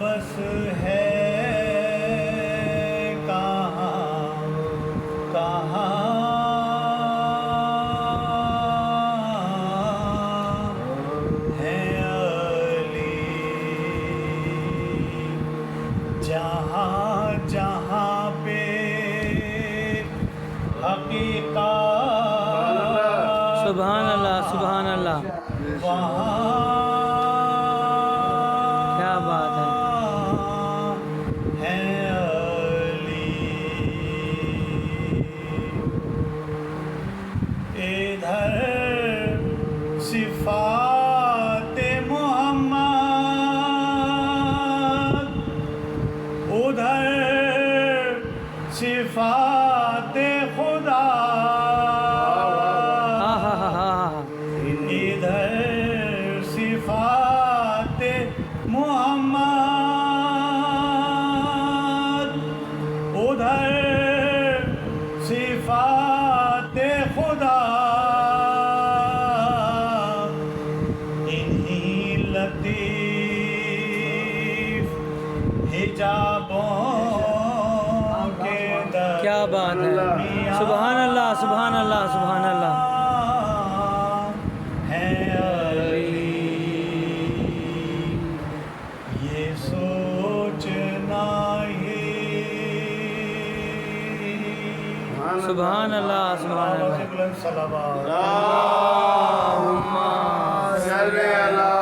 بس ہے کہاں کہاں ہے علی، جہاں جہاں پہ حقیقت، سبحان اللہ سبحان اللہ، وہاں کیا بات ہے، ہے علی۔ ادھر صفات محمد، ادھر صفات خدا، ادھر صفات محمد، ادھر صفات خدا، انہی لطیف حجابوں کے کیا بات ہے، سبحان اللہ سبحان اللہ سبحان اللہ، ہے علی۔ یہ سوچنا ہی سبحان اللہ سبحان اللہ، اللہم صلی علی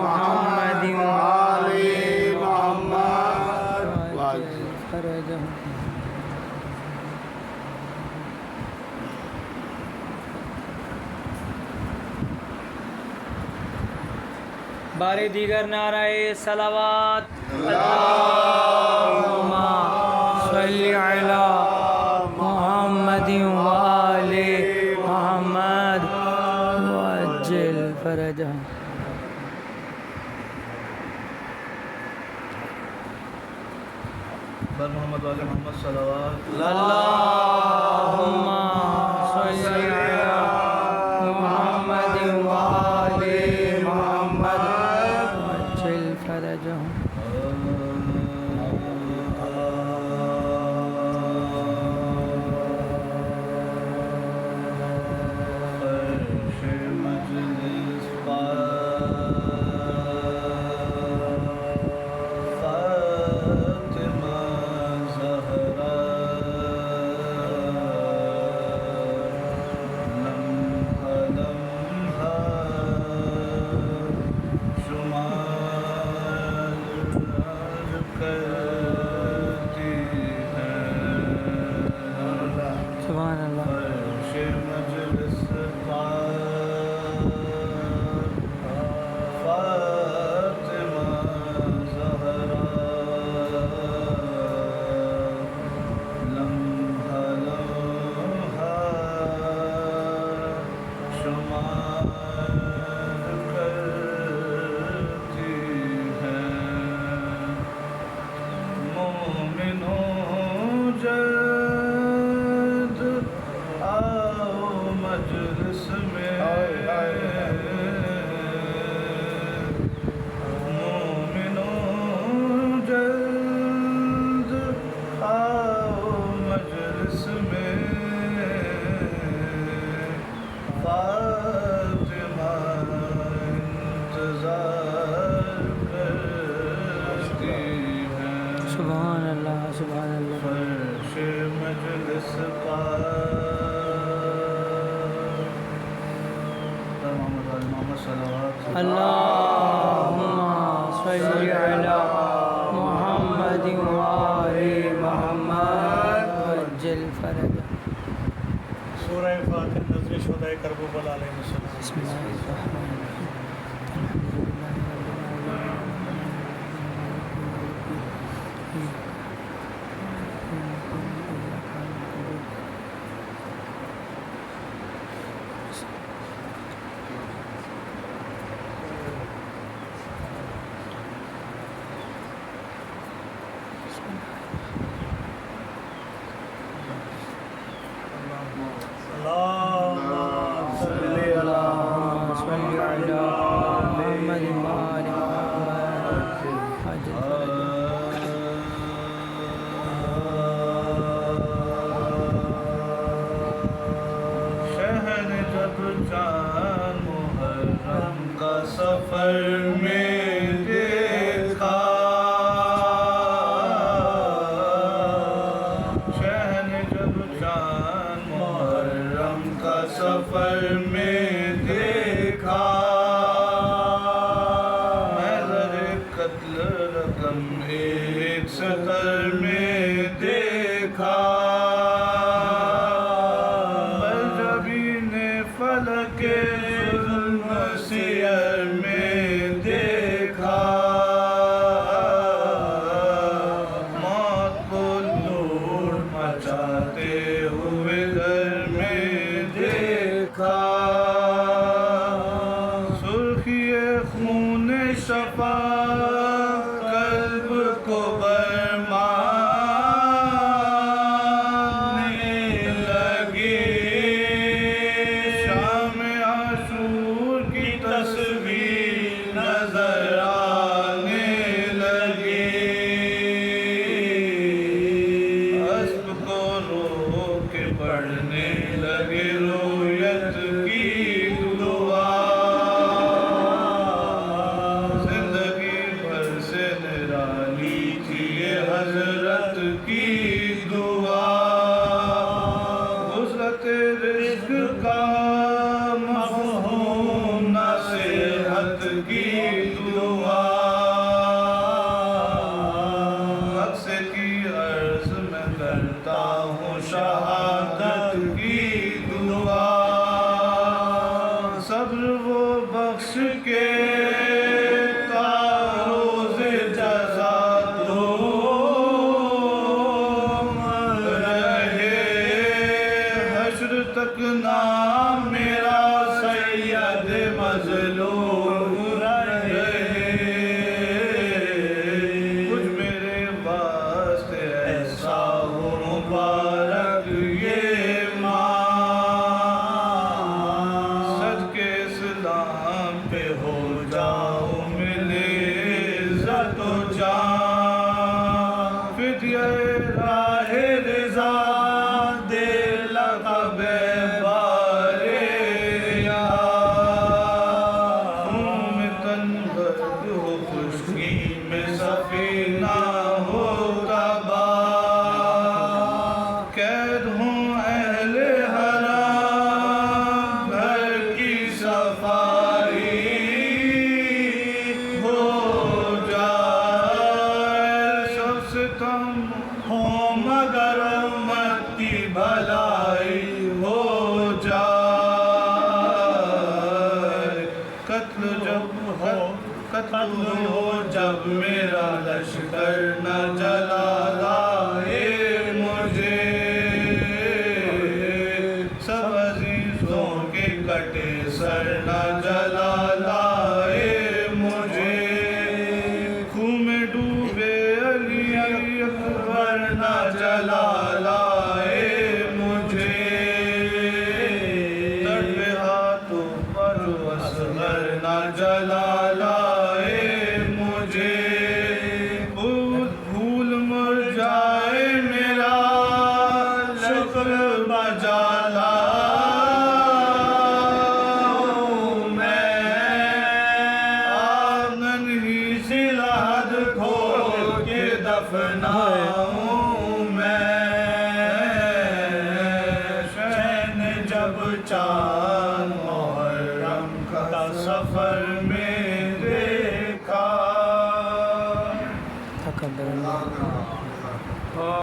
محمد وآل محمد فرجہم۔ بارے دیگر نعرہ صلوات، اللہم صلی علی محمد وآل محمد وعجل فرجہم۔ بر محمد وآل محمد صلوات، اللہم صلی علی محمد وآل محمد وعجل فرجہم۔ فرش مجلس فاطمہ زہرا، لمحہ لمحہ شمار کرتی ہے، سبحان اللہ، فرش مجلس فاطمہ زہرا، لمحہ لمحہ شمار کرتی ہے، مومنوں جلد آؤ مجلس میں، مومنوں جلد آؤ مجلس میں، فاطمہ انتظار کرتی ہے، سبحان اللہ سبحان اللہ، فرش مجلس پر محمد صلوات، اللہم صلی علی محمد وآل محمد وعجل فرجہم۔ سورہ فاتح نظر شہدائے کربلا علیہ السلام۔ بسم اللہ الرحمن الرحیم، اللہم صلی اللہم صلی علی رقم ایک سطر میں دیکھا، برجبی نے فلک ظلم سیر میں دیکھا، موت کو دور مچاتے ہوئے در میں دیکھا، سرخی خون شفا قلب کو برمانے لگی، شام عاشور کی تصویر نظر آنے لگی، اسب کو رو کے پڑھنے لگے رویت کی دعا، حضرت کی دعا، وسعت رزق کا مفہوم نصیحت کی دعا، مقصد کی عرض میں کرتا ہوں شہادت کی دعا، صبر وہ بخش کے تک نام میرا سید مظلوم رہے، کچھ میرے واسطے ایسا ہو مبارک یہ ماں، صدقے اسلام پہ ہو جاؤ ملے عزت و جان، فدیہ راہ رضا دے لقب سفینہ ہو تباہ، قید ہوں اہل حرام گھر کی صفائی ہو جائے، سب ستم ہو مگر امت کی بھلائی ہو جائے، قتل ہو جب میرا لشکر نہ جلا لائے مجھے، سب عزیزوں کے کٹے سر نہ جلا لائے مجھے، خون میں ڈوبے علی اکبر نہ جلا لائے مجھے، تڑپے ہاتھوں پر اصغر نہ جلا لائے مجھے، پھول مرجھائے میرا شکر بجا لاؤں میں، آنگن ہی سی لحد کھول کے دفناؤں میں، شین جب چاند محرم کا سفر میں دیکھا،